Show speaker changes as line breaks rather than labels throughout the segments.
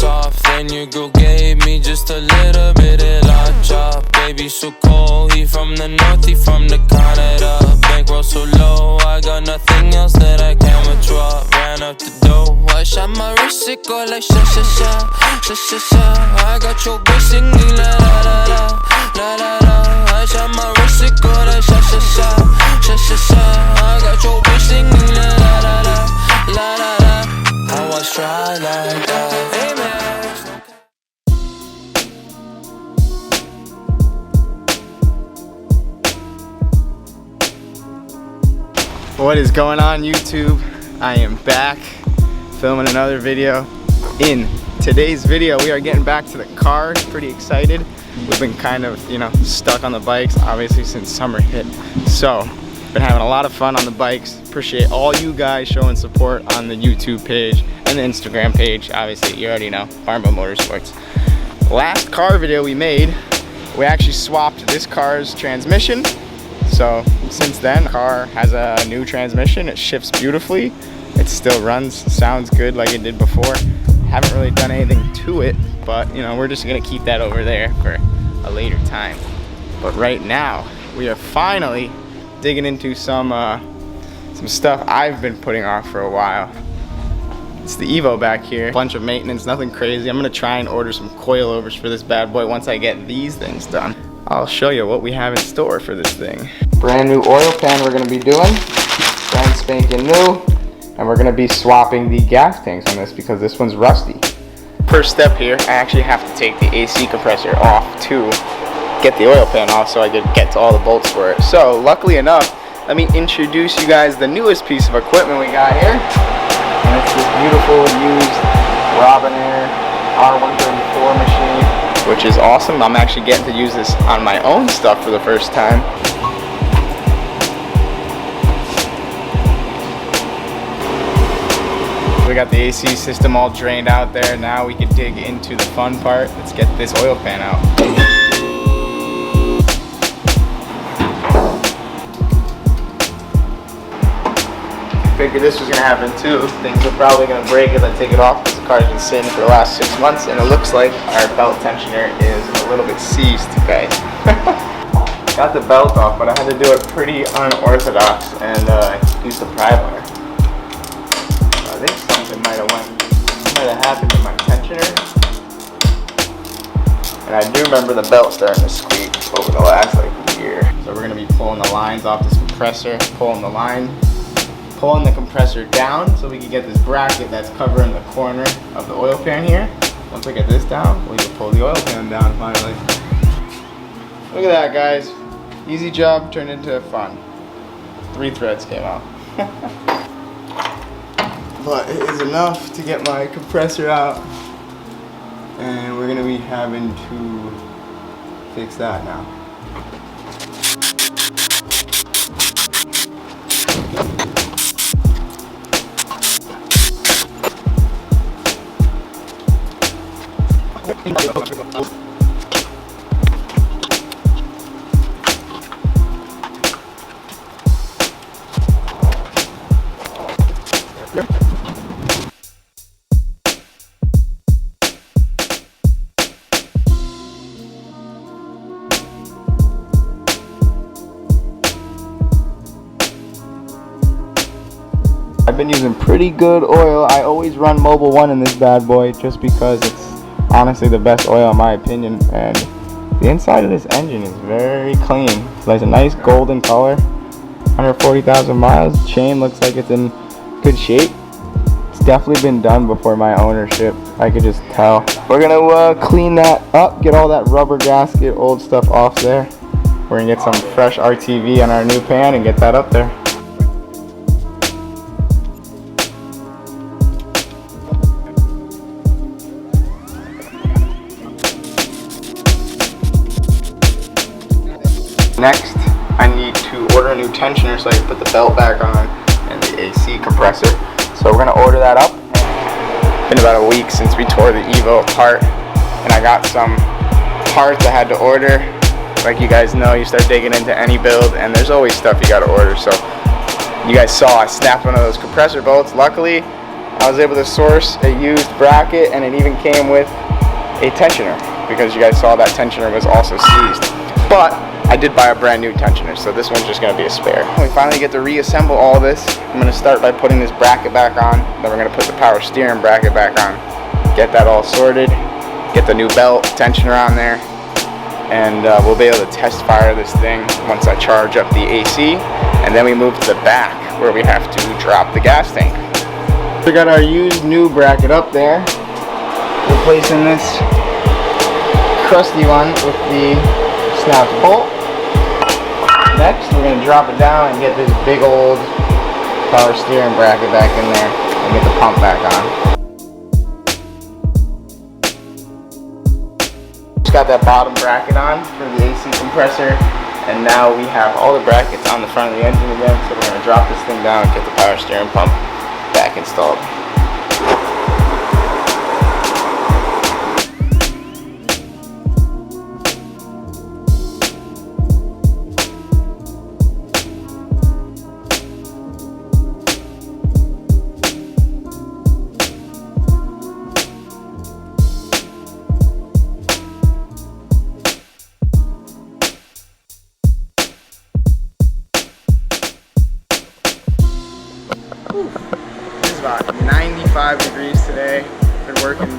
Off, then your girl gave me just a little bit of la chop. Baby so cold, he from the north, he from the Canada. Bankroll so low, I got nothing else that I can withdraw. Ran up the dough, I shot my wrist, it go like sha sha sha, sha sha sha. I got your bitch singing la la la la, la la la. I shot my wrist, it go like sha sha sha, sha sha sha. I got your bitch singing la la la la, la la la. I was try like that.
What is going on, YouTube? I am back filming another video. In today's video, we are getting back to the car. Pretty excited. We've been kind of, stuck on the bikes, obviously, since summer hit. So, been having a lot of fun on the bikes. Appreciate all you guys showing support on the YouTube page and the Instagram page. Obviously, you already know, Farmville Motorsports. Last car video we made, we actually swapped this car's transmission. So since then, the car has a new transmission. It shifts beautifully. It still runs, sounds good like it did before. Haven't really done anything to it, but we're just gonna keep that over there for a later time. But right now, we are finally digging into some stuff I've been putting off for a while. It's the EVO back here. Bunch of maintenance, nothing crazy. I'm gonna try and order some coilovers for this bad boy once I get these things done. I'll show you what we have in store for this thing. Brand new oil pan we're gonna be doing. Brand spanking new. And we're gonna be swapping the gas tanks on this because this one's rusty. First step here, I actually have to take the AC compressor off to get the oil pan off so I could get to all the bolts for it. So luckily enough, let me introduce you guys the newest piece of equipment we got here. And it's this beautiful used Robinair R134 machine, which is awesome. I'm actually getting to use this on my own stuff for the first time. We got the AC system all drained out there. Now we can dig into the fun part. Let's get this oil pan out. Figured this was gonna happen too. Things are probably gonna break as I take it off because the car's been sitting for the last 6 months, and it looks like our belt tensioner is a little bit seized, guys. Got the belt off, but I had to do it pretty unorthodox and use the pry bar. I think something might have happened to my tensioner, and I do remember the belt starting to squeak over the last year. So we're gonna be pulling the lines off this compressor, pulling the compressor down so we can get this bracket that's covering the corner of the oil pan here. Once we get this down, we can pull the oil pan down finally. Look at that, guys. Easy job turned into fun. 3 threads came out. But it is enough to get my compressor out, and we're gonna be having to fix that now. I've been using pretty good oil. I always run Mobil 1 in this bad boy just because it's honestly the best oil in my opinion, and the inside of this engine is very clean. It's like a nice golden color. 140,000 miles. Chain looks like it's in good shape. It's definitely been done before my ownership. I could just tell. We're gonna clean that up, get all that rubber gasket, old stuff off there. We're gonna get some fresh RTV on our new pan and get that up there. Next, I need to order a new tensioner so I can put the belt back on and the AC compressor. So we're gonna order that up. It's been about a week since we tore the EVO apart, and I got some parts I had to order like you guys know, you start digging into any build and there's always stuff you gotta order. So you guys saw I snapped one of those compressor bolts. Luckily, I was able to source a used bracket, and it even came with a tensioner, because you guys saw that tensioner was also seized. But I did buy a brand new tensioner, so this one's just gonna be a spare. We finally get to reassemble all this. I'm gonna start by putting this bracket back on, then we're gonna put the power steering bracket back on, get that all sorted, get the new belt, tensioner on there, and we'll be able to test fire this thing once I charge up the AC, and then we move to the back where we have to drop the gas tank. We got our used new bracket up there, replacing this crusty one with the snapped bolt. Next, we're going to drop it down and get this big old power steering bracket back in there and get the pump back on. Just got that bottom bracket on for the AC compressor, and now we have all the brackets on the front of the engine again, so we're going to drop this thing down and get the power steering pump back installed. It's about 95 degrees today. Been working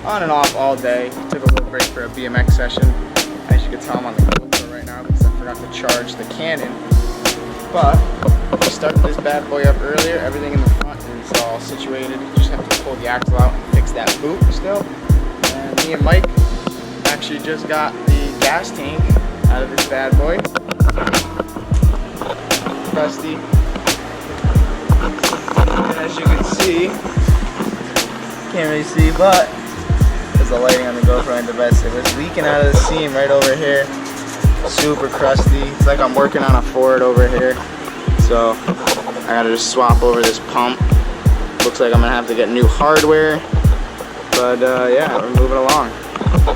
on and off all day. Took a little break for a BMX session. As you can tell, I'm on the GoPro right now because I forgot to charge the Canon. But we started this bad boy up earlier. Everything in the front is all situated. You just have to pull the axle out and fix that boot still. And me and Mike actually just got the gas tank out of this bad boy. Rusty. And as you can see, can't really see, but there's the lighting on the GoPro and the best. It was leaking out of the seam right over here. Super crusty. It's like I'm working on a Ford over here. So I gotta just swap over this pump. Looks like I'm gonna have to get new hardware. But yeah, we're moving along.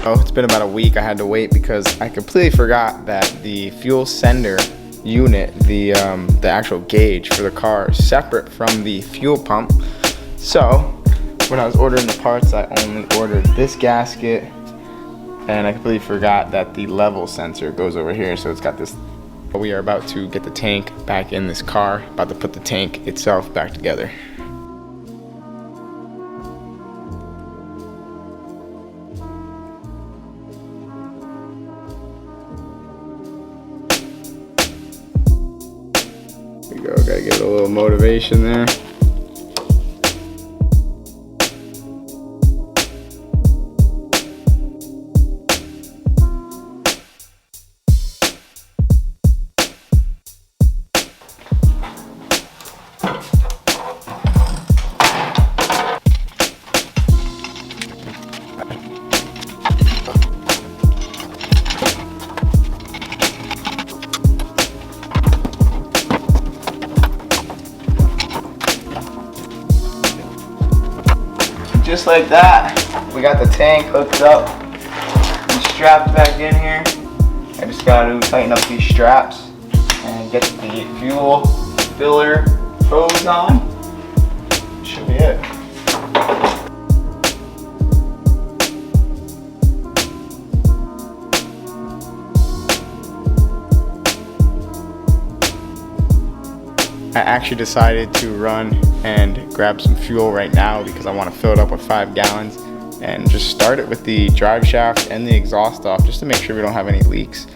Oh, it's been about a week. I had to wait because I completely forgot that the fuel sender unit, the actual gauge for the car, is separate from the fuel pump. So when I was ordering the parts, I only ordered this gasket, and I completely forgot that the level sensor goes over here. So it's got this. We are about to get the tank back in this car, about to put the tank itself back together. There we go, gotta get a little motivation there. Just like that, we got the tank hooked up and strapped back in here. I just gotta tighten up these straps and get the fuel filler hose on. Should be it. I actually decided to run and grab some fuel right now because I want to fill it up with 5 gallons and just start it with the drive shaft and the exhaust off, just to make sure we don't have any leaks.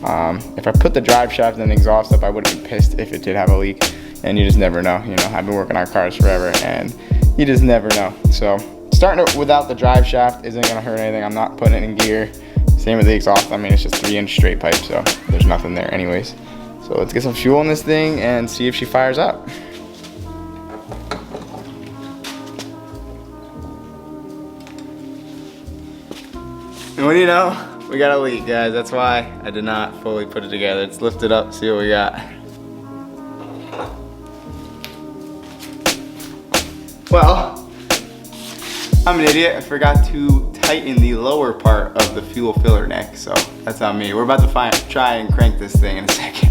If I put the drive shaft and the exhaust up, I would have been pissed if it did have a leak, and you just never know. You know, I've been working on cars forever and you just never know. So starting it without the drive shaft isn't gonna hurt anything. I'm not putting it in gear. Same with the exhaust. I mean, it's just 3-inch straight pipe, so there's nothing there anyways. So let's get some fuel in this thing and see if she fires up. And what do you know? We got a leak, guys. That's why I did not fully put it together. Let's lift it up, see what we got. Well, I'm an idiot. I forgot to tighten the lower part of the fuel filler neck, so that's on me. We're about to try and crank this thing in a second.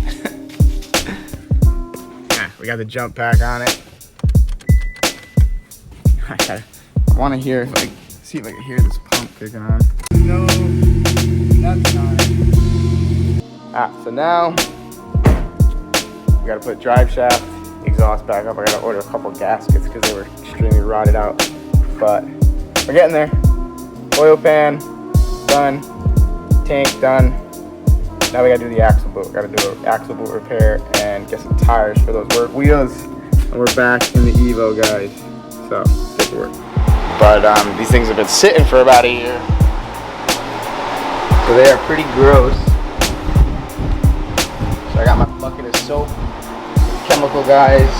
Yeah, we got the jump pack on it. I want to hear, like, see if I can hear this pump kicking on. No, that's not it. So now we got to put drive shaft, exhaust back up. I got to order a couple gaskets because they were extremely rotted out, but we're getting there. Oil pan done, tank done. Now we gotta do the axle boot. We gotta do an axle boot repair and get some tires for those work wheels. And we're back in the EVO, guys. So get to work. But these things have been sitting for about a year, so they are pretty gross. So I got my bucket of soap, chemical guys.